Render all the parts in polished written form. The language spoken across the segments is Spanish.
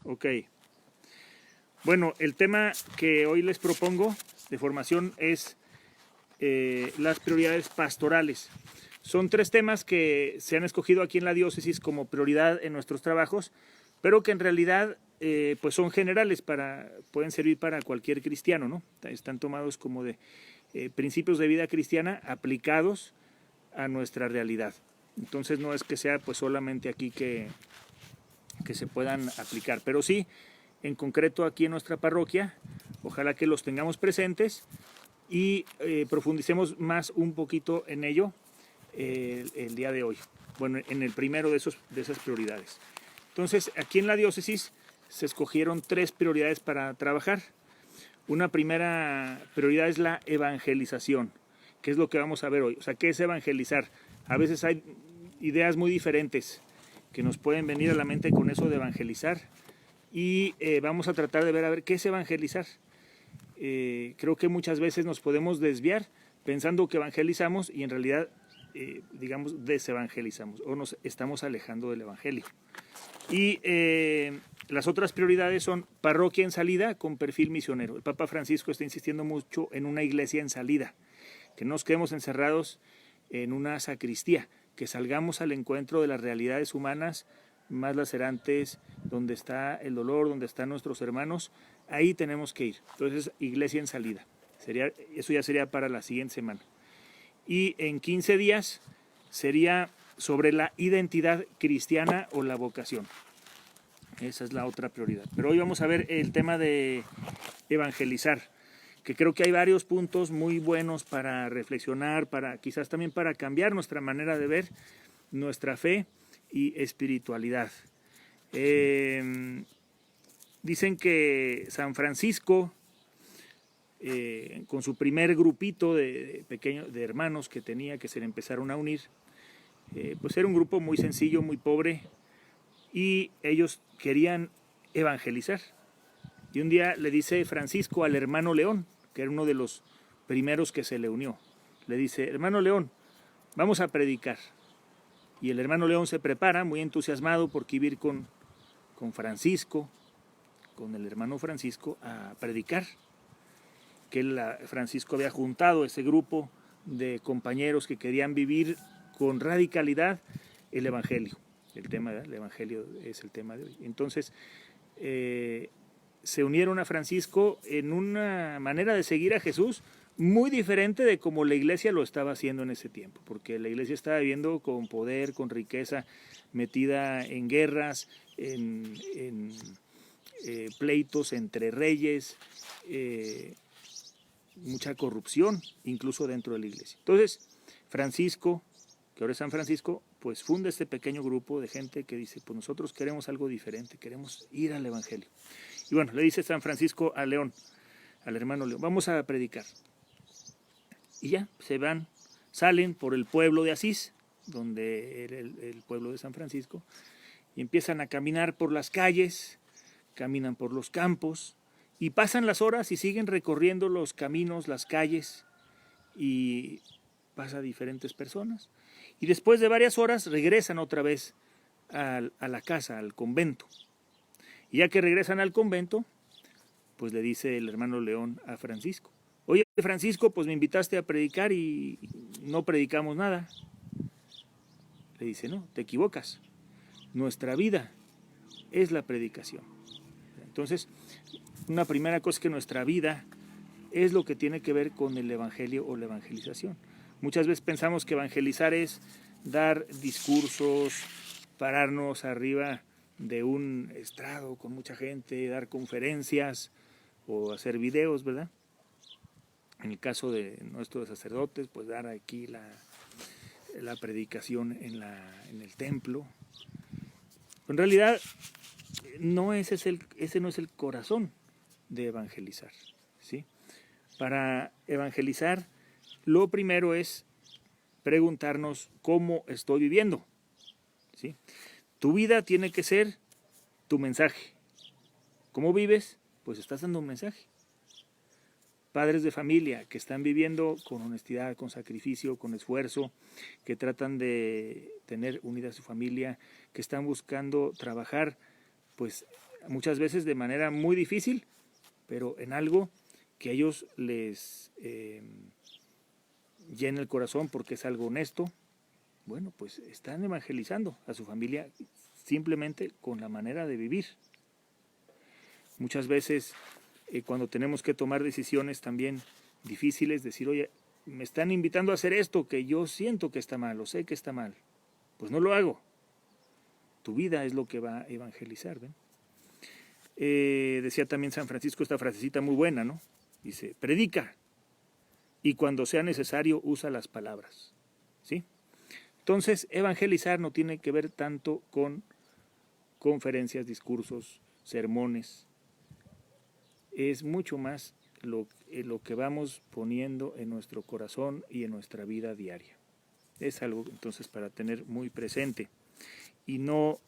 Ok. Bueno, el tema que hoy les propongo de formación es las prioridades pastorales. Son 3 temas que se han escogido aquí en la diócesis como prioridad en nuestros trabajos, pero que en realidad pues son generales, pueden servir para cualquier cristiano, ¿no? Están tomados como de principios de vida cristiana aplicados a nuestra realidad. Entonces no es que sea pues solamente aquí que se puedan aplicar, pero sí, en concreto aquí en nuestra parroquia, ojalá que los tengamos presentes y profundicemos más un poquito en ello el día de hoy. Bueno, en el primero de esas prioridades. Entonces, aquí en la diócesis se escogieron 3 prioridades para trabajar. Una primera prioridad es la evangelización, que es lo que vamos a ver hoy. O sea, ¿qué es evangelizar? A veces hay ideas muy diferentes que nos pueden venir a la mente con eso de evangelizar y vamos a tratar de ver a ver qué es evangelizar. Creo que muchas veces nos podemos desviar pensando que evangelizamos y en realidad, digamos, desevangelizamos o nos estamos alejando del evangelio. Y las otras prioridades son parroquia en salida con perfil misionero. El Papa Francisco está insistiendo mucho en una iglesia en salida, que no nos quedemos encerrados en una sacristía, que salgamos al encuentro de las realidades humanas más lacerantes, donde está el dolor, donde están nuestros hermanos, ahí tenemos que ir. Entonces, iglesia en salida. Eso ya sería para la siguiente semana. Y en 15 días sería sobre la identidad cristiana o la vocación. Esa es la otra prioridad. Pero hoy vamos a ver el tema de evangelizar, que creo que hay varios puntos muy buenos para reflexionar, quizás también para cambiar nuestra manera de ver nuestra fe y espiritualidad. Dicen que San Francisco, con su primer grupito de hermanos que tenía, que se le empezaron a unir, pues era un grupo muy sencillo, muy pobre, y ellos querían evangelizar. Y un día le dice Francisco al hermano León, que era uno de los primeros que se le unió, le dice: hermano León, vamos a predicar. Y el hermano León se prepara, muy entusiasmado por ir con Francisco, con el hermano Francisco, a predicar. Que Francisco había juntado ese grupo de compañeros que querían vivir con radicalidad el Evangelio. El tema del Evangelio es el tema de hoy. Entonces, se unieron a Francisco en una manera de seguir a Jesús muy diferente de como la iglesia lo estaba haciendo en ese tiempo, porque la iglesia estaba viviendo con poder, con riqueza, metida en guerras, en pleitos entre reyes, mucha corrupción, incluso dentro de la iglesia. Entonces, Francisco, que ahora es San Francisco, pues funda este pequeño grupo de gente que dice: pues nosotros queremos algo diferente, queremos ir al Evangelio. Y bueno, le dice San Francisco a León, al hermano León: vamos a predicar. Y ya, salen por el pueblo de Asís, donde era el pueblo de San Francisco, y empiezan a caminar por las calles, caminan por los campos, y pasan las horas y siguen recorriendo los caminos, las calles, y pasa a diferentes personas. Y después de varias horas regresan otra vez a la casa, al convento. Y ya que regresan al convento, pues le dice el hermano León a Francisco: oye, Francisco, pues me invitaste a predicar y no predicamos nada. Le dice: no, te equivocas. Nuestra vida es la predicación. Entonces, una primera cosa es que nuestra vida es lo que tiene que ver con el evangelio o la evangelización. Muchas veces pensamos que evangelizar es dar discursos, pararnos arriba de un estrado con mucha gente, dar conferencias o hacer videos, ¿verdad? En el caso de nuestros sacerdotes, pues dar aquí la predicación en el templo. En realidad, ese no es el corazón de evangelizar, ¿sí? Para evangelizar, lo primero es preguntarnos cómo estoy viviendo, ¿sí? Tu vida tiene que ser tu mensaje. ¿Cómo vives? Pues estás dando un mensaje. Padres de familia que están viviendo con honestidad, con sacrificio, con esfuerzo, que tratan de tener unida a su familia, que están buscando trabajar pues muchas veces de manera muy difícil, pero en algo que a ellos les llena el corazón porque es algo honesto. Bueno, pues están evangelizando a su familia simplemente con la manera de vivir. Muchas veces cuando tenemos que tomar decisiones también difíciles, decir, oye, me están invitando a hacer esto que yo siento que está mal o sé que está mal, pues no lo hago. Tu vida es lo que va a evangelizar, ¿ven? Decía también San Francisco esta frasecita muy buena, ¿no? Dice, predica y cuando sea necesario usa las palabras, ¿sí? Entonces, evangelizar no tiene que ver tanto con conferencias, discursos, sermones. Es mucho más lo que vamos poniendo en nuestro corazón y en nuestra vida diaria. Es algo entonces para tener muy presente y no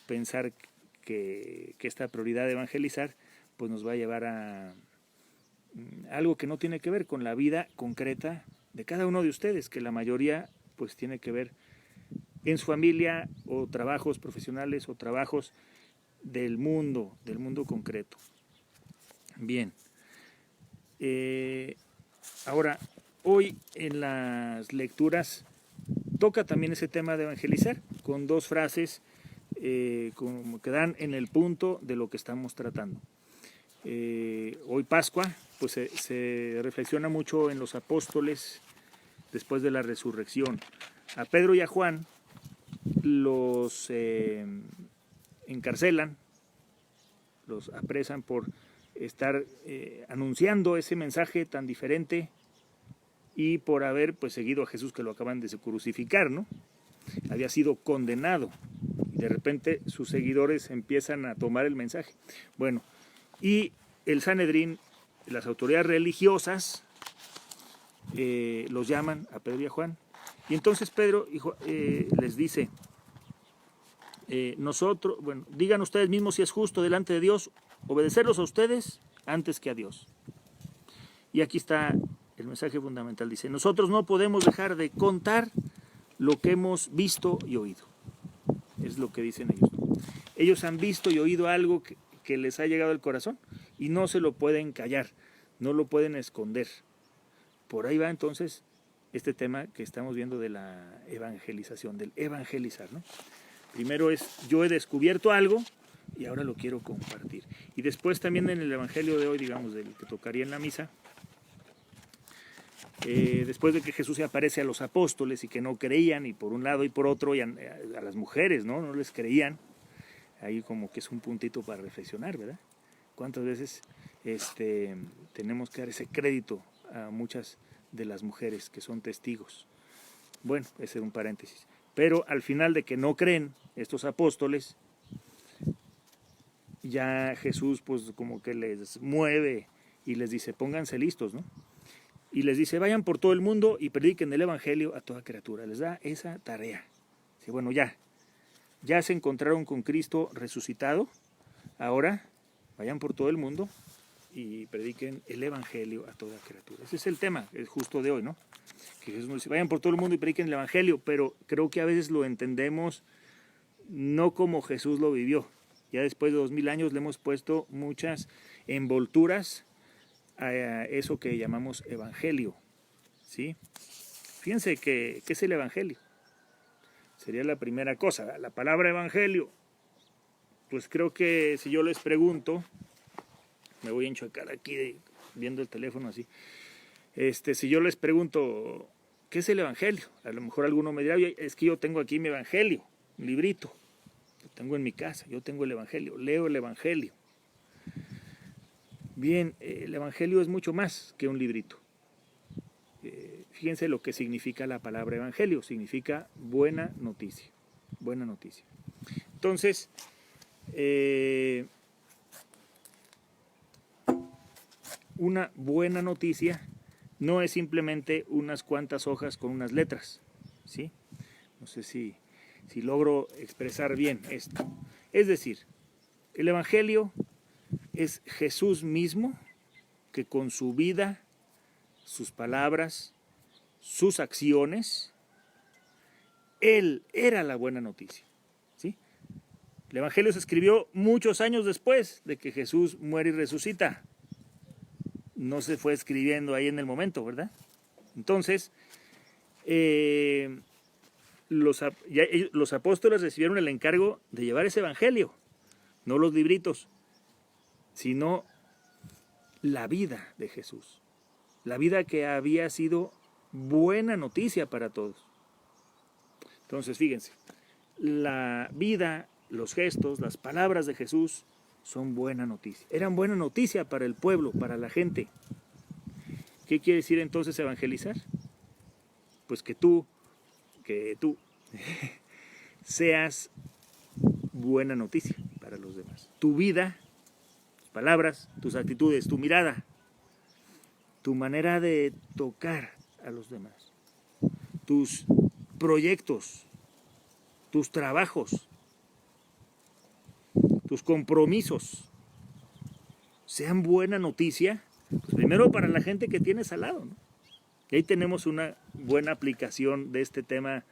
pensar que esta prioridad de evangelizar pues nos va a llevar a algo que no tiene que ver con la vida concreta de cada uno de ustedes, que la mayoría pues tiene que ver en su familia o trabajos profesionales o trabajos del mundo concreto. Bien, ahora hoy en las lecturas toca también ese tema de evangelizar con dos frases como que dan en el punto de lo que estamos tratando. Hoy Pascua, pues se reflexiona mucho en los apóstoles después de la resurrección. A Pedro y a Juan los encarcelan, los apresan por estar anunciando ese mensaje tan diferente y por haber pues seguido a Jesús, que lo acaban de crucificar, ¿no? Había sido condenado y de repente sus seguidores empiezan a tomar el mensaje. Bueno, y el Sanedrín, las autoridades religiosas los llaman a Pedro y a Juan, y entonces Pedro les dice, nosotros, bueno, digan ustedes mismos si es justo delante de Dios obedecerlos a ustedes antes que a Dios. Y aquí está el mensaje fundamental, dice, nosotros no podemos dejar de contar lo que hemos visto y oído. Es lo que dicen ellos. Ellos han visto y oído algo que les ha llegado al corazón y no se lo pueden callar, no lo pueden esconder. Por ahí va entonces este tema que estamos viendo de la evangelización, del evangelizar, ¿no? Primero es, yo he descubierto algo y ahora lo quiero compartir. Y después también en el evangelio de hoy, digamos, del que tocaría en la misa, después de que Jesús se aparece a los apóstoles y que no creían, y por un lado y por otro, y a las mujeres, ¿no? No les creían. Ahí como que es un puntito para reflexionar, ¿verdad? ¿Cuántas veces tenemos que dar ese crédito a muchas de las mujeres que son testigos? Bueno, ese es un paréntesis. Pero al final de que no creen estos apóstoles, ya Jesús pues como que les mueve y les dice, pónganse listos, ¿no? Y les dice, vayan por todo el mundo y prediquen el evangelio a toda criatura. Les da esa tarea. Dice, bueno, ya se encontraron con Cristo resucitado, ahora vayan por todo el mundo y prediquen el evangelio a toda criatura. Ese es el tema, es justo de hoy, ¿no? Que Jesús nos dice, vayan por todo el mundo y prediquen el evangelio, pero creo que a veces lo entendemos no como Jesús lo vivió. Ya después de 2000 años le hemos puesto muchas envolturas a eso que llamamos evangelio, ¿sí? Fíjense ¿qué es el evangelio? Sería la primera cosa, la palabra evangelio. Pues creo que si yo les pregunto, me voy a enchocar aquí viendo el teléfono así, si yo les pregunto, ¿qué es el evangelio? A lo mejor alguno me dirá, oye, es que yo tengo aquí mi evangelio, un librito, lo tengo en mi casa, yo tengo el evangelio, leo el evangelio. Bien, el evangelio es mucho más que un librito. Fíjense lo que significa la palabra evangelio, significa buena noticia, buena noticia. Entonces, una buena noticia no es simplemente unas cuantas hojas con unas letras, ¿sí? No sé si logro expresar bien esto. Es decir, el evangelio es Jesús mismo que con su vida, sus palabras, sus acciones, Él era la buena noticia, ¿sí? El El Evangelio se escribió muchos años después de que Jesús muere y resucita. No se fue escribiendo ahí en el momento, ¿verdad? Entonces, los apóstoles recibieron el encargo de llevar ese Evangelio, no los libritos, sino la vida de Jesús. La vida que había sido buena noticia para todos. Entonces, fíjense, la vida, los gestos, las palabras de Jesús son buena noticia. Eran buena noticia para el pueblo, para la gente. ¿Qué quiere decir entonces evangelizar? Pues que tú seas buena noticia para los demás. Tu vida, tus palabras, tus actitudes, tu mirada, tu manera de tocar a los demás, tus proyectos, tus trabajos, tus compromisos, sean buena noticia, pues primero para la gente que tienes al lado, ¿no? Y ahí tenemos una buena aplicación de este tema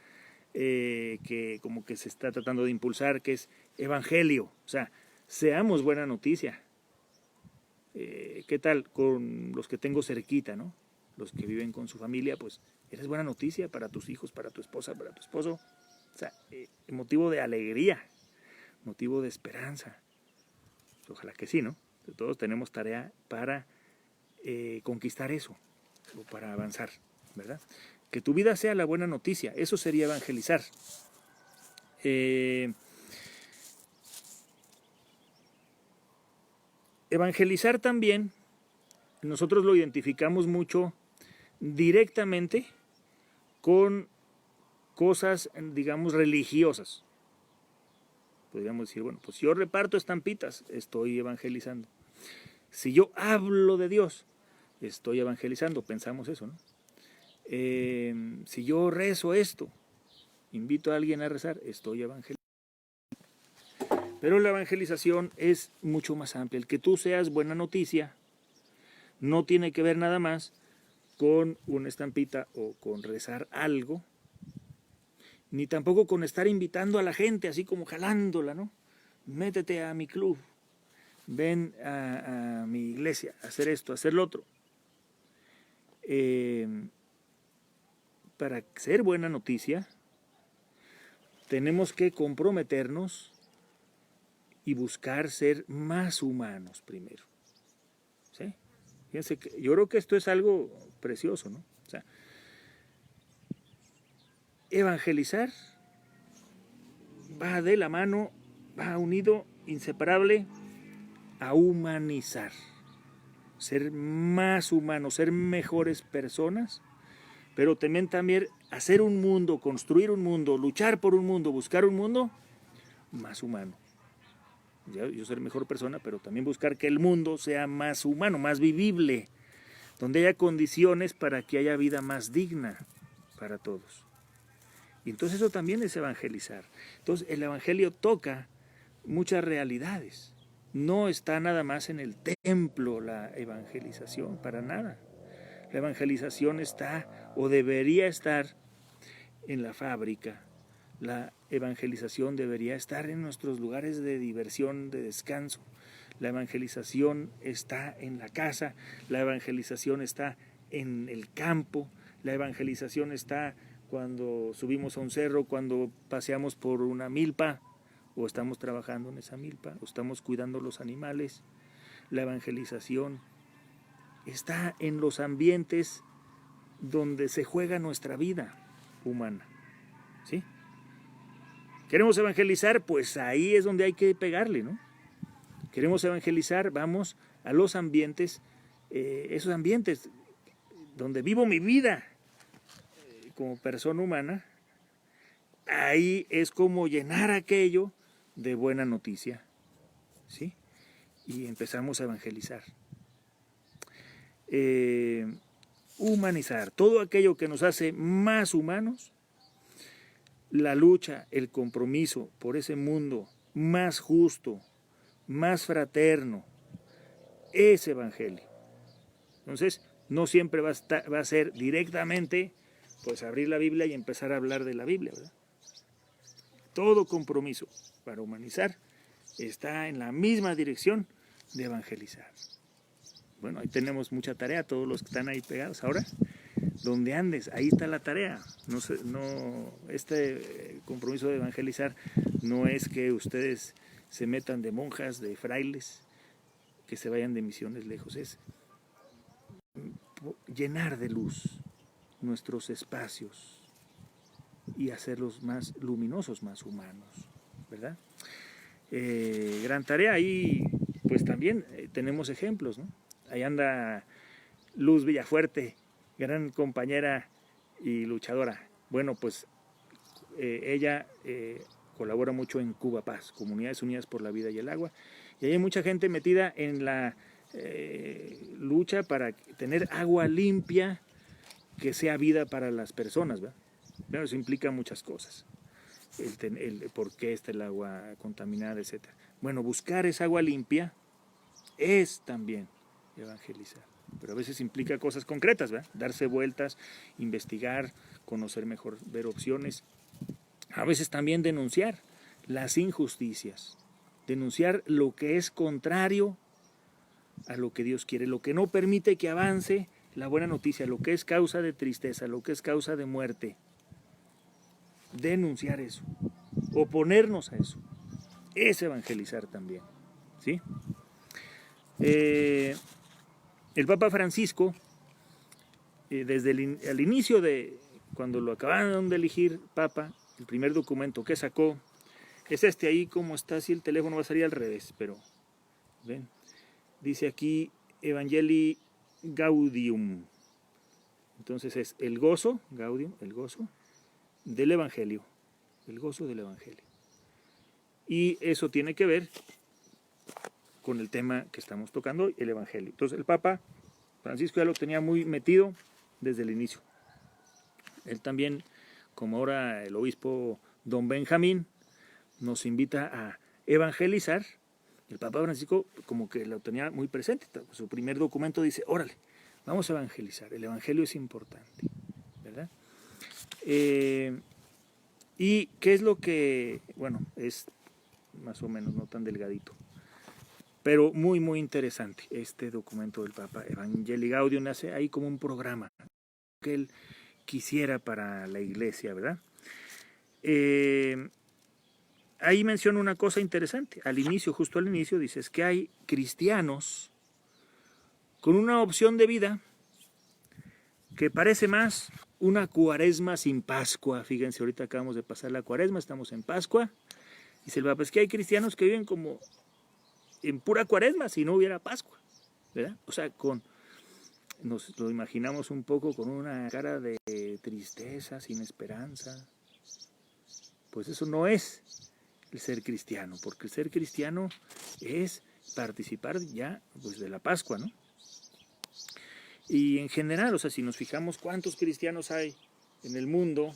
que como que se está tratando de impulsar, que es evangelio. O sea, seamos buena noticia. ¿Qué tal con los que tengo cerquita, ¿no? Los que viven con su familia, pues eres buena noticia para tus hijos, para tu esposa, para tu esposo. O sea, motivo de alegría, motivo de esperanza. Ojalá que sí, ¿no? Todos tenemos tarea para conquistar eso, o para avanzar, ¿verdad? Que tu vida sea la buena noticia, eso sería evangelizar. Evangelizar también, nosotros lo identificamos mucho directamente con cosas, digamos, religiosas. Podríamos decir, bueno, pues si yo reparto estampitas, estoy evangelizando. Si yo hablo de Dios, estoy evangelizando, pensamos eso, ¿no? Si yo rezo esto, invito a alguien a rezar, estoy evangelizando. Pero la evangelización es mucho más amplia. El que tú seas buena noticia no tiene que ver nada más con una estampita o con rezar algo, ni tampoco con estar invitando a la gente, así como jalándola, ¿no? Métete a mi club, ven a mi iglesia, a hacer esto, a hacer lo otro. Para ser buena noticia, tenemos que comprometernos y buscar ser más humanos primero. ¿Sí? Fíjense que yo creo que esto es algo precioso, ¿no? O sea, evangelizar va de la mano, va unido, inseparable, a humanizar. Ser más humanos, ser mejores personas, pero también hacer un mundo, construir un mundo, luchar por un mundo, buscar un mundo más humano. Yo ser mejor persona, pero también buscar que el mundo sea más humano, más vivible, donde haya condiciones para que haya vida más digna para todos. Y entonces eso también es evangelizar. Entonces el evangelio toca muchas realidades. No está nada más en el templo la evangelización, para nada. La evangelización está o debería estar en la fábrica. La evangelización debería estar en nuestros lugares de diversión, de descanso. La evangelización está en la casa. La evangelización está en el campo. La evangelización está cuando subimos a un cerro, cuando paseamos por una milpa, o estamos trabajando en esa milpa, o estamos cuidando los animales. La evangelización está en los ambientes donde se juega nuestra vida humana. ¿Sí? ¿Queremos evangelizar? Pues ahí es donde hay que pegarle, ¿no? Queremos evangelizar, vamos a los ambientes, esos ambientes donde vivo mi vida como persona humana. Ahí es como llenar aquello de buena noticia, ¿sí? Y empezamos a evangelizar. Humanizar, todo aquello que nos hace más humanos, la lucha, el compromiso por ese mundo más justo, más fraterno, es evangelio. Entonces, no siempre va a ser directamente, pues abrir la Biblia y empezar a hablar de la Biblia, ¿verdad? Todo compromiso para humanizar está en la misma dirección de evangelizar. Bueno, ahí tenemos mucha tarea, todos los que están ahí pegados. Ahora, donde andes, ahí está la tarea. Este compromiso de evangelizar no es que ustedes se metan de monjas, de frailes, que se vayan de misiones lejos. Es llenar de luz nuestros espacios y hacerlos más luminosos, más humanos, ¿verdad? Gran tarea. Ahí pues también tenemos ejemplos, ¿no? Ahí anda Luz Villafuerte, gran compañera y luchadora. Bueno, pues ella colabora mucho en Cuba Paz, Comunidades Unidas por la Vida y el Agua, y hay mucha gente metida en la lucha para tener agua limpia que sea vida para las personas, ¿verdad? Bueno, eso implica muchas cosas, el por qué está el agua contaminada, etc. Bueno, buscar esa agua limpia es también evangelizar, pero a veces implica cosas concretas, ¿verdad? Darse vueltas, investigar, conocer mejor, ver opciones. A veces también denunciar las injusticias, denunciar lo que es contrario a lo que Dios quiere, lo que no permite que avance la buena noticia, lo que es causa de tristeza, lo que es causa de muerte. Denunciar eso, oponernos a eso, es evangelizar también, ¿sí? El Papa Francisco, desde el inicio de cuando lo acabaron de elegir Papa, el primer documento que sacó es este ahí, como está, si el teléfono va a salir al revés, pero ven, dice aquí Evangelii Gaudium. Entonces es el gozo, Gaudium, el gozo del Evangelio, el gozo del Evangelio. Y eso tiene que ver con el tema que estamos tocando, el Evangelio. Entonces el Papa Francisco ya lo tenía muy metido desde el inicio. Él también, como ahora el obispo don Benjamín, nos invita a evangelizar. El Papa Francisco como que lo tenía muy presente. Su primer documento dice, órale, vamos a evangelizar. El Evangelio es importante, ¿verdad? ¿Y qué es lo que, bueno, es más o menos no tan delgadito, pero muy, muy interesante este documento del Papa, Evangelii Gaudium, nace ahí como un programa que él quisiera para la iglesia, ¿verdad? Ahí menciona una cosa interesante, al inicio, justo al inicio, dices que hay cristianos con una opción de vida que parece más una cuaresma sin Pascua. Fíjense, ahorita acabamos de pasar la cuaresma, estamos en Pascua. Dice el Papa, es que hay cristianos que viven como en pura cuaresma si no hubiera Pascua, ¿verdad? O sea, nos lo imaginamos un poco con una cara de tristeza, sin esperanza. Pues eso no es el ser cristiano, porque el ser cristiano es participar ya pues, de la Pascua, ¿no? Y en general, o sea, si nos fijamos cuántos cristianos hay en el mundo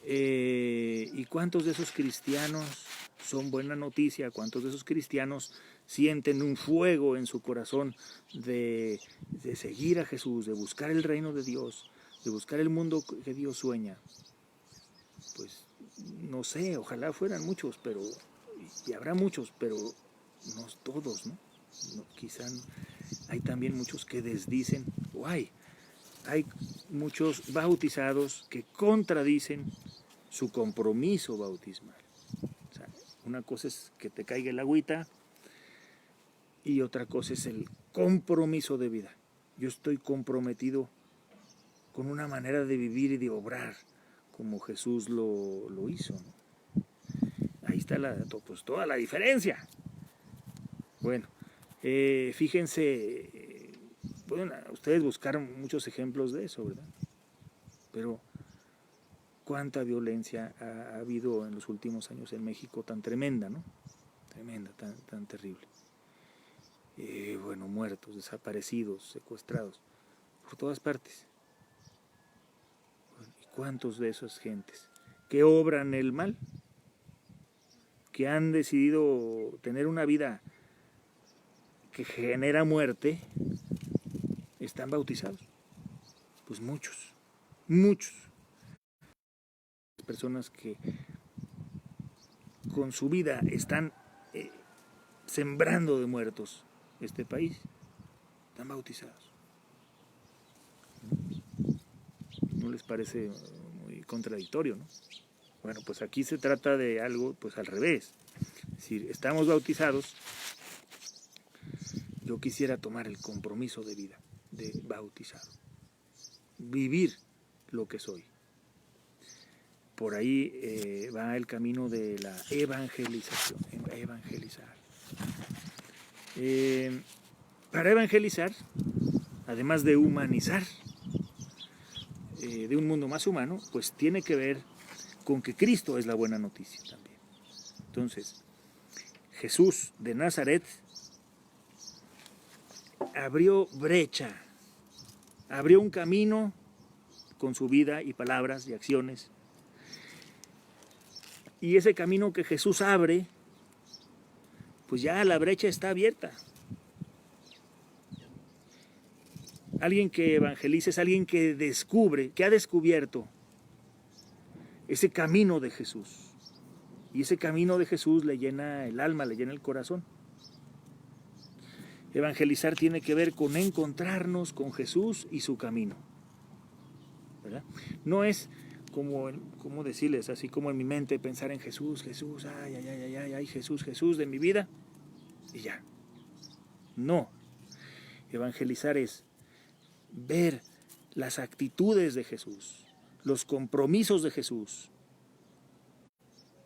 y cuántos de esos cristianos son buena noticia, cuántos de esos cristianos sienten un fuego en su corazón de seguir a Jesús, de buscar el reino de Dios, de buscar el mundo que Dios sueña. Pues no sé, ojalá fueran muchos, pero y habrá muchos, pero no todos, ¿no? Quizá hay también muchos que desdicen, o hay muchos bautizados que contradicen su compromiso bautismal. O sea, una cosa es que te caiga el agüita y otra cosa es el compromiso de vida. Yo estoy comprometido con una manera de vivir y de obrar como Jesús lo hizo, ¿no? Ahí está pues, toda la diferencia. Bueno, fíjense, pueden ustedes buscar muchos ejemplos de eso, ¿verdad? Pero cuánta violencia ha habido en los últimos años en México, tan tremenda, ¿no? Tremenda, tan terrible. Bueno, muertos, desaparecidos, secuestrados, por todas partes. ¿Y cuántos de esas gentes que obran el mal, que han decidido tener una vida que genera muerte, están bautizados? Pues muchos. Personas que con su vida están sembrando de muertos este país, están bautizados. ¿No les parece muy contradictorio, no? Bueno, pues aquí se trata de algo pues al revés. Es decir, estamos bautizados. Yo quisiera tomar el compromiso de vida de bautizado, vivir lo que soy. Por ahí va el camino de la evangelización, evangelizar. Para evangelizar, además de humanizar, de un mundo más humano, pues tiene que ver con que Cristo es la buena noticia también. Entonces, Jesús de Nazaret abrió brecha, abrió un camino con su vida y palabras y acciones. Y ese camino que Jesús abre, pues ya la brecha está abierta. Alguien que evangeliza es alguien que descubre, que ha descubierto ese camino de Jesús. Y ese camino de Jesús le llena el alma, le llena el corazón. Evangelizar tiene que ver con encontrarnos con Jesús y su camino, ¿verdad? No es como decirles, así como en mi mente pensar en Jesús, Jesús, ay, Jesús, Jesús de mi vida, y ya. No. Evangelizar es ver las actitudes de Jesús, los compromisos de Jesús,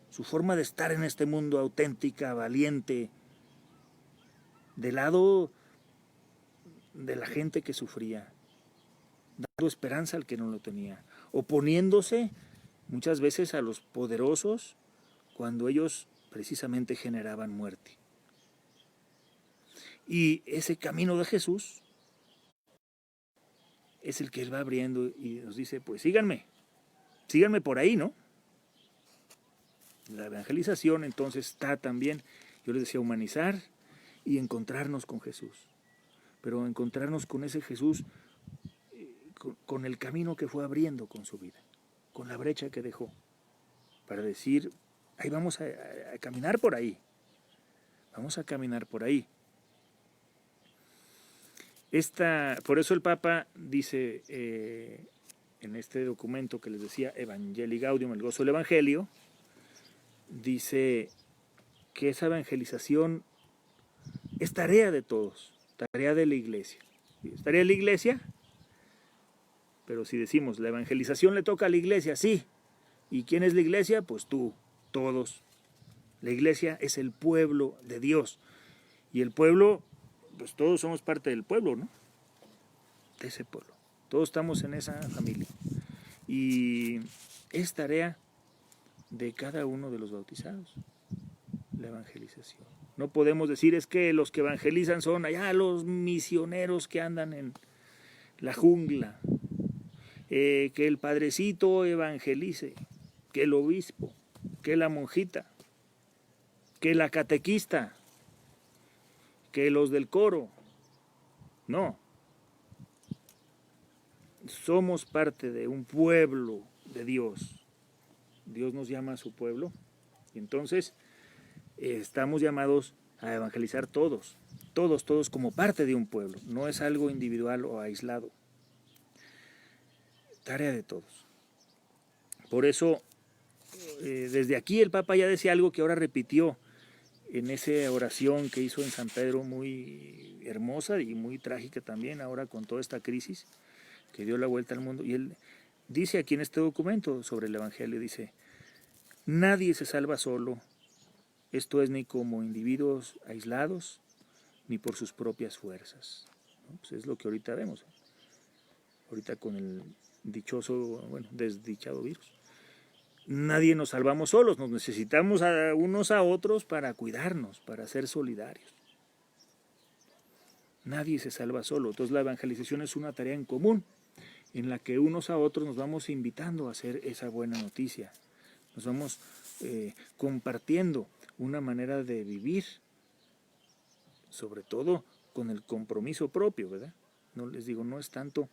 su forma de estar en este mundo auténtica, valiente, del lado de la gente que sufría, dando esperanza al que no lo tenía, oponiéndose muchas veces a los poderosos cuando ellos precisamente generaban muerte. Y ese camino de Jesús es el que Él va abriendo y nos dice, pues síganme por ahí, ¿no? La evangelización entonces está también, yo les decía, humanizar y encontrarnos con Jesús. Pero encontrarnos con ese Jesús, con el camino que fue abriendo con su vida, con la brecha que dejó, para decir, ahí vamos a caminar por ahí, vamos a caminar por ahí. Por eso el Papa dice en este documento que les decía, Evangelii Gaudium, el gozo del Evangelio, dice que esa evangelización es tarea de todos, tarea de la Iglesia. Es tarea de la Iglesia, pero si decimos la evangelización le toca a la Iglesia, sí. ¿Y quién es la Iglesia? Pues tú, todos. La Iglesia es el pueblo de Dios. Y el pueblo, pues todos somos parte del pueblo, ¿no? De ese pueblo. Todos estamos en esa familia. Y es tarea de cada uno de los bautizados, la evangelización. No podemos decir es que los que evangelizan son allá los misioneros que andan en la jungla, que el padrecito evangelice, que el obispo, que la monjita, que la catequista, que los del coro. No. Somos parte de un pueblo de Dios. Dios nos llama a su pueblo y entonces estamos llamados a evangelizar todos como parte de un pueblo. No es algo individual o aislado. Tarea de todos. Por eso, desde aquí el Papa ya decía algo que ahora repitió en esa oración que hizo en San Pedro, muy hermosa y muy trágica también, ahora con toda esta crisis que dio la vuelta al mundo. Y él dice aquí en este documento sobre el Evangelio, dice, nadie se salva solo, esto es ni como individuos aislados, ni por sus propias fuerzas. ¿No? Pues es lo que ahorita vemos, ahorita con el desdichado virus. Nadie nos salvamos solos, nos necesitamos unos a otros para cuidarnos, para ser solidarios. Nadie se salva solo, entonces la evangelización es una tarea en común, en la que unos a otros nos vamos invitando a hacer esa buena noticia, nos vamos compartiendo una manera de vivir, sobre todo con el compromiso propio, ¿verdad? No les digo, no es tanto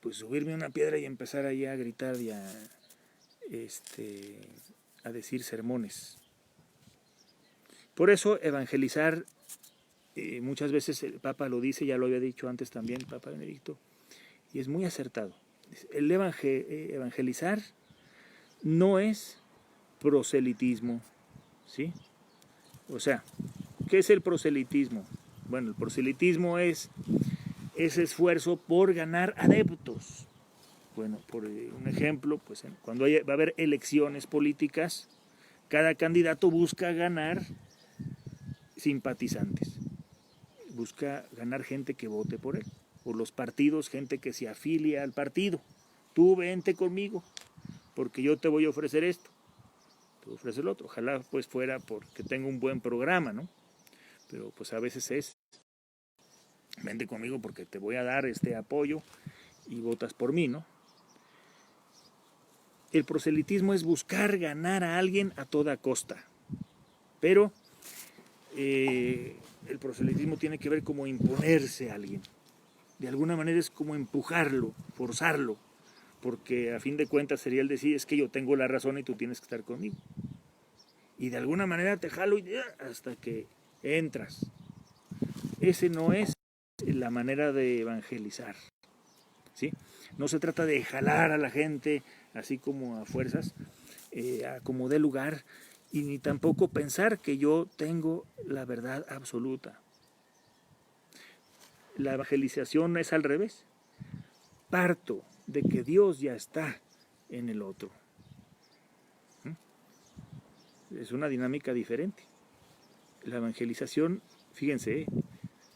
pues subirme a una piedra y empezar ahí a gritar y a decir sermones. Por eso evangelizar, muchas veces el Papa lo dice, ya lo había dicho antes también el Papa Benedicto, y es muy acertado. El evangelizar no es proselitismo, ¿sí? O sea, ¿qué es el proselitismo? Bueno, el proselitismo es ese esfuerzo por ganar adeptos. Bueno, por un ejemplo, pues cuando va a haber elecciones políticas, cada candidato busca ganar simpatizantes, busca ganar gente que vote por él, por los partidos, gente que se afilia al partido. Tú vente conmigo, porque yo te voy a ofrecer esto, te voy a ofrecer lo otro. Ojalá pues fuera porque tengo un buen programa, ¿no? Pero pues a veces es, vente conmigo porque te voy a dar este apoyo y votas por mí, ¿no? El proselitismo es buscar ganar a alguien a toda costa, pero el proselitismo tiene que ver como imponerse a alguien. De alguna manera es como empujarlo, forzarlo, porque a fin de cuentas sería el decir, es que yo tengo la razón y tú tienes que estar conmigo. Y de alguna manera te jalo hasta que entras. Ese no es la manera de evangelizar, ¿sí? No se trata de jalar a la gente así como a fuerzas, a como dé lugar, y ni tampoco pensar que yo tengo la verdad absoluta. La evangelización es al revés. Parto de que Dios ya está en el otro. Es una dinámica diferente. La evangelización, fíjense,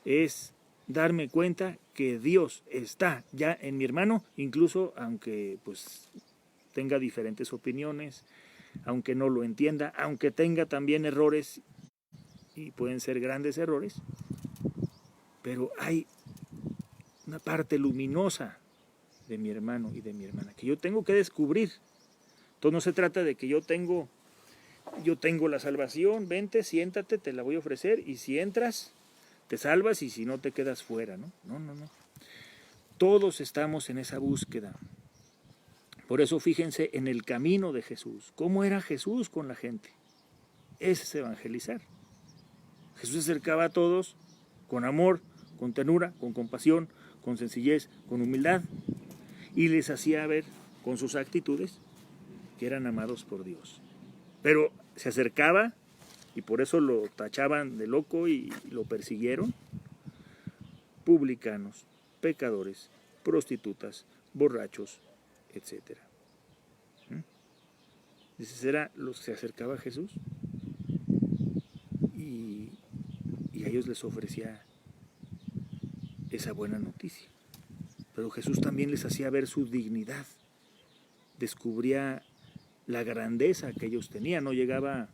es darme cuenta que Dios está ya en mi hermano, incluso aunque pues tenga diferentes opiniones, aunque no lo entienda, aunque tenga también errores, y pueden ser grandes errores, pero hay una parte luminosa de mi hermano y de mi hermana que yo tengo que descubrir. Entonces no se trata de que yo tengo la salvación, vente, siéntate, te la voy a ofrecer, y si entras, te salvas, y si no, te quedas fuera, ¿no? No. Todos estamos en esa búsqueda. Por eso fíjense en el camino de Jesús. ¿Cómo era Jesús con la gente? Ese es evangelizar. Jesús se acercaba a todos con amor, con ternura, con compasión, con sencillez, con humildad, y les hacía ver con sus actitudes que eran amados por Dios. Pero se acercaba, y por eso lo tachaban de loco y lo persiguieron, publicanos, pecadores, prostitutas, borrachos, etc. Ese era los que se acercaba a Jesús, y a ellos les ofrecía esa buena noticia. Pero Jesús también les hacía ver su dignidad, descubría la grandeza que ellos tenían. No llegaba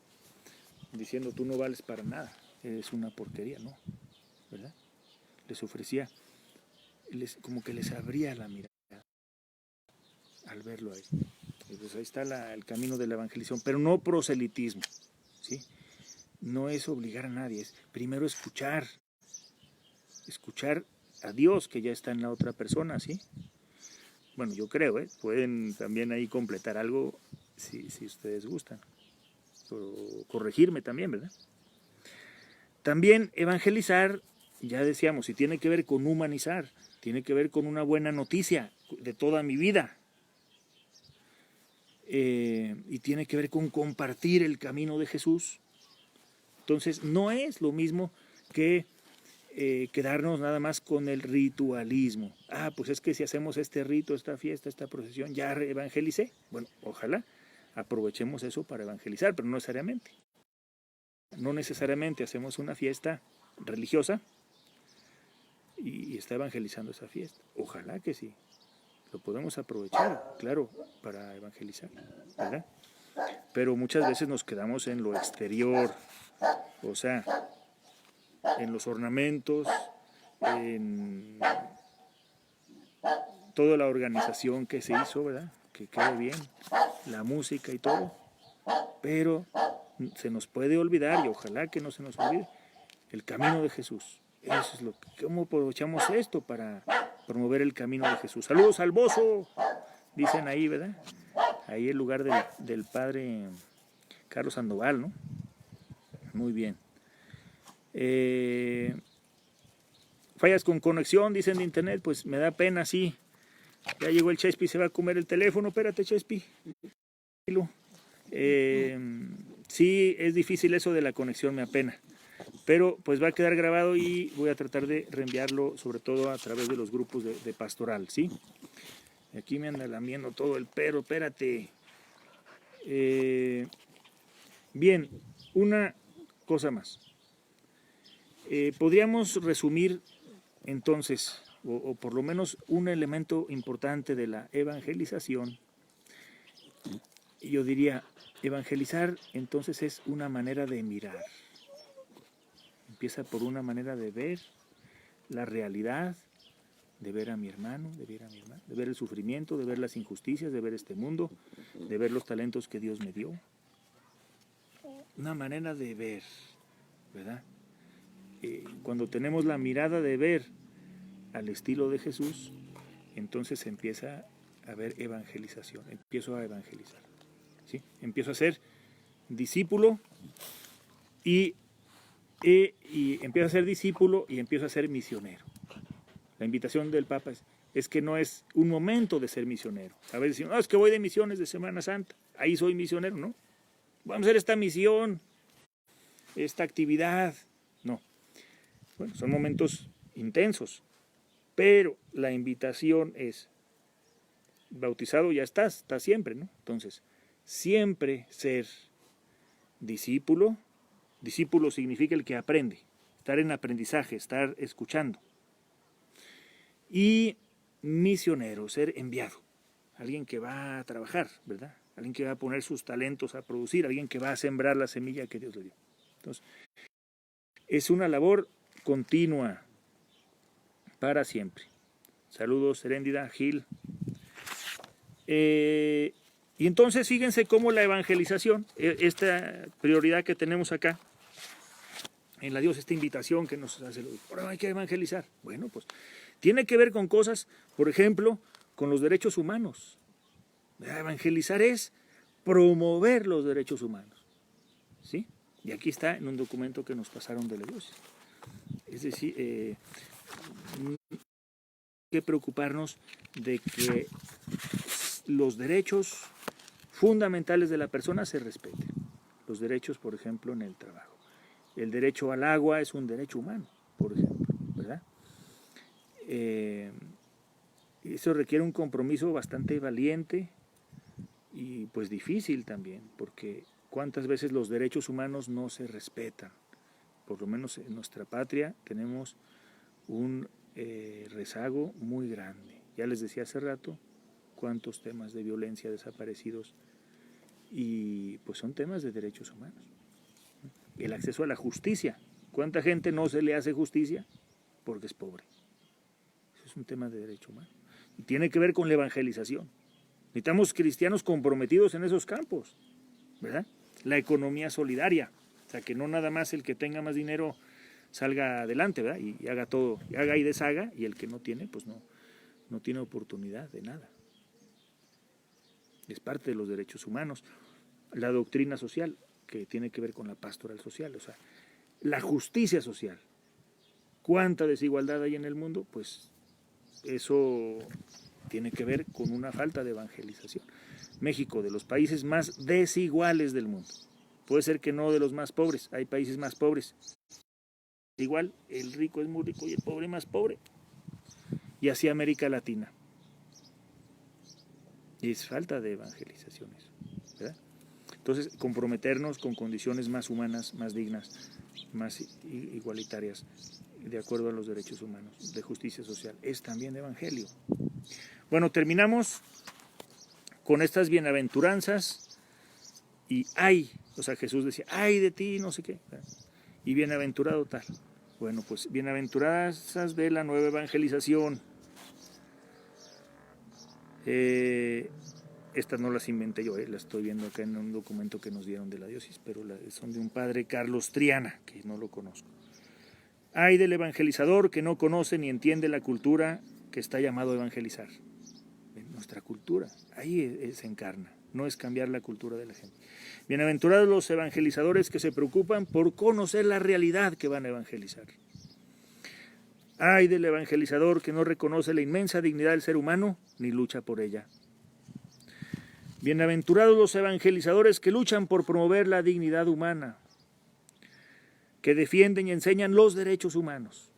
diciendo, tú no vales para nada, eres una porquería, no, ¿verdad? Les ofrecía, como que les abría la mirada al verlo ahí. Entonces ahí está el camino de la evangelización, pero no proselitismo, ¿sí? No es obligar a nadie, es primero escuchar a Dios que ya está en la otra persona, ¿sí? Bueno, yo creo, pueden también ahí completar algo si ustedes gustan, o corregirme también, ¿verdad? También evangelizar, ya decíamos, si tiene que ver con humanizar, tiene que ver con una buena noticia de toda mi vida, y tiene que ver con compartir el camino de Jesús. Entonces no es lo mismo que quedarnos nada más con el ritualismo. Pues es que si hacemos este rito, esta fiesta, esta procesión, ya evangelicé. Bueno, ojalá aprovechemos eso para evangelizar, pero no necesariamente. No necesariamente hacemos una fiesta religiosa y está evangelizando esa fiesta. Ojalá que sí. Lo podemos aprovechar, claro, para evangelizar, ¿verdad? Pero muchas veces nos quedamos en lo exterior, o sea, en los ornamentos, en toda la organización que se hizo, ¿verdad? Que quede bien, la música y todo, pero se nos puede olvidar, y ojalá que no se nos olvide, el camino de Jesús. Eso es ¿cómo aprovechamos esto para promover el camino de Jesús? Saludos al Bozo, dicen ahí, ¿verdad? Ahí el lugar del padre Carlos Sandoval, ¿no? Muy bien. Fallas con conexión, dicen de internet, pues me da pena, sí. Ya llegó el Chespi, se va a comer el teléfono. Espérate, Chespi. Sí, es difícil eso de la conexión, me apena. Pero pues va a quedar grabado y voy a tratar de reenviarlo, sobre todo a través de los grupos de pastoral, ¿sí? Aquí me anda lamiendo todo el perro, espérate. Bien, una cosa más. Podríamos resumir entonces, o por lo menos un elemento importante de la evangelización. Yo diría, evangelizar entonces es una manera de mirar. Empieza por una manera de ver la realidad, de ver a mi hermano, de ver el sufrimiento, de ver las injusticias, de ver este mundo, de ver los talentos que Dios me dio. Una manera de ver, ¿verdad? Cuando tenemos la mirada de ver al estilo de Jesús, entonces empieza a haber evangelización, empiezo a evangelizar, ¿sí? Empiezo a ser discípulo y empiezo a ser discípulo y empiezo a ser misionero. La invitación del Papa es que no es un momento de ser misionero. A veces decimos, no, es que voy de misiones de Semana Santa, ahí soy misionero, ¿no? Vamos a hacer esta misión, esta actividad. No. Bueno, son momentos intensos, pero la invitación es, bautizado ya estás siempre, ¿no? Entonces, siempre ser discípulo. Discípulo significa el que aprende, estar en aprendizaje, estar escuchando. Y misionero, ser enviado, alguien que va a trabajar, ¿verdad? Alguien que va a poner sus talentos a producir, alguien que va a sembrar la semilla que Dios le dio. Entonces, es una labor continua para siempre. Saludos, Heréndida, Gil. Y entonces fíjense cómo la evangelización, esta prioridad que tenemos acá, en la Dios, esta invitación que nos hace, ahora hay que evangelizar. Bueno, pues tiene que ver con cosas, por ejemplo, con los derechos humanos. Evangelizar es promover los derechos humanos, ¿sí? Y aquí está en un documento que nos pasaron de la diócesis. Es decir, hay que preocuparnos de que los derechos fundamentales de la persona se respeten. Los derechos, por ejemplo, en el trabajo. El derecho al agua es un derecho humano, por ejemplo, ¿verdad? Eso requiere un compromiso bastante valiente y pues difícil también, porque cuántas veces los derechos humanos no se respetan. Por lo menos en nuestra patria tenemos un rezago muy grande. Ya les decía hace rato cuántos temas de violencia, desaparecidos, y pues son temas de derechos humanos. El acceso a la justicia. ¿Cuánta gente no se le hace justicia? Porque es pobre. Eso es un tema de derecho humano. Y tiene que ver con la evangelización. Necesitamos cristianos comprometidos en esos campos, ¿verdad? La economía solidaria. O sea, que no nada más el que tenga más dinero salga adelante, ¿verdad? Y haga todo, y haga y deshaga, y el que no tiene, pues no tiene oportunidad de nada. Es parte de los derechos humanos. La doctrina social, que tiene que ver con la pastoral social, o sea, la justicia social. ¿Cuánta desigualdad hay en el mundo? Pues eso tiene que ver con una falta de evangelización. México, de los países más desiguales del mundo. Puede ser que no de los más pobres, hay países más pobres. Igual, el rico es muy rico y el pobre más pobre. Y así América Latina. Y es falta de evangelización eso, ¿verdad? Entonces, comprometernos con condiciones más humanas, más dignas, más igualitarias, de acuerdo a los derechos humanos, de justicia social, es también evangelio. Bueno, terminamos con estas bienaventuranzas y ay, o sea, Jesús decía, ay de ti, no sé qué, y bienaventurado tal. Bueno, pues bienaventuranzas de la nueva evangelización. Estas no las inventé yo, las estoy viendo acá en un documento que nos dieron de la diócesis, pero son de un padre Carlos Triana, que no lo conozco. Ay del evangelizador que no conoce ni entiende la cultura que está llamado a evangelizar. En nuestra cultura, ahí se encarna. no es cambiar la cultura de la gente. Bienaventurados los evangelizadores que se preocupan por conocer la realidad que van a evangelizar. Ay del evangelizador que no reconoce la inmensa dignidad del ser humano ni lucha por ella. Bienaventurados los evangelizadores que luchan por promover la dignidad humana, que defienden y enseñan los derechos humanos.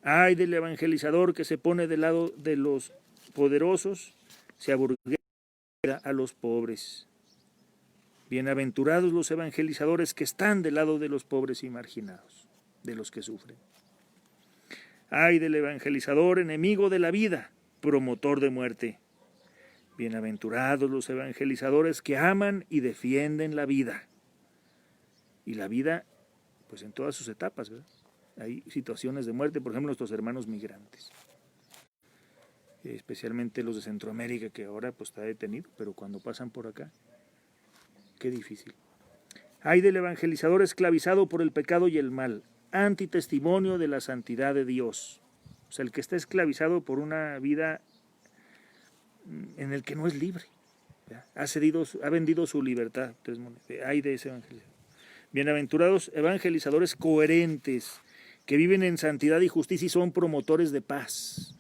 Ay del evangelizador que se pone del lado de los poderosos, se aburguesa a los pobres. Bienaventurados los evangelizadores que están del lado de los pobres y marginados, de los que sufren. Ay del evangelizador enemigo de la vida, promotor de muerte. Bienaventurados los evangelizadores que aman y defienden la vida. Y la vida, pues en todas sus etapas, ¿verdad? Hay situaciones de muerte, por ejemplo, nuestros hermanos migrantes. Especialmente los de Centroamérica, que ahora pues está detenido, pero cuando pasan por acá, qué difícil. Ay del evangelizador esclavizado por el pecado y el mal, antitestimonio de la santidad de Dios. O sea, el que está esclavizado por una vida en el que no es libre, ¿ya? Ha vendido su libertad. Entonces, ay de ese evangelizador. Bienaventurados evangelizadores coherentes, que viven en santidad y justicia y son promotores de paz.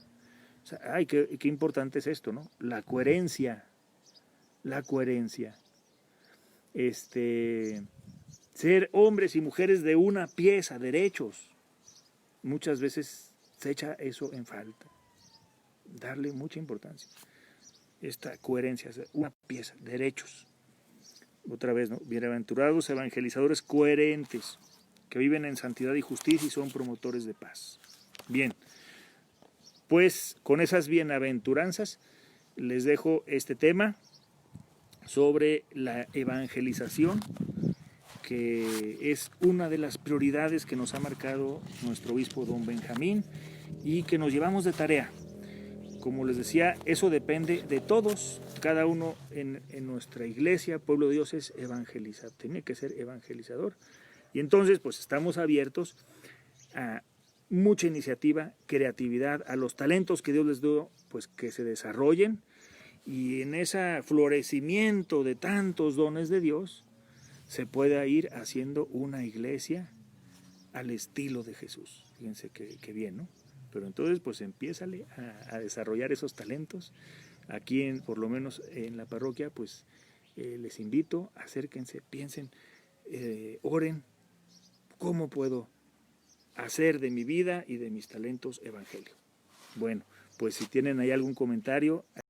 O sea, ay, qué importante es esto, ¿no? La coherencia. Ser hombres y mujeres de una pieza, derechos. Muchas veces se echa eso en falta. Darle mucha importancia. Esta coherencia, una pieza, derechos. Otra vez, ¿no? Bienaventurados evangelizadores coherentes, que viven en santidad y justicia y son promotores de paz. Bien, pues con esas bienaventuranzas les dejo este tema sobre la evangelización, que es una de las prioridades que nos ha marcado nuestro obispo don Benjamín y que nos llevamos de tarea. Como les decía, eso depende de todos, cada uno en nuestra iglesia, pueblo de Dios es evangelizador, tiene que ser evangelizador. Y entonces pues estamos abiertos a mucha iniciativa, creatividad, a los talentos que Dios les dio, pues que se desarrollen, y en ese florecimiento de tantos dones de Dios se pueda ir haciendo una iglesia al estilo de Jesús. Fíjense que bien, ¿no? Pero entonces pues empiézale a desarrollar esos talentos. Aquí por lo menos en la parroquia pues les invito, acérquense, piensen, oren, ¿cómo puedo hacer de mi vida y de mis talentos evangelio? Bueno, pues si tienen ahí algún comentario.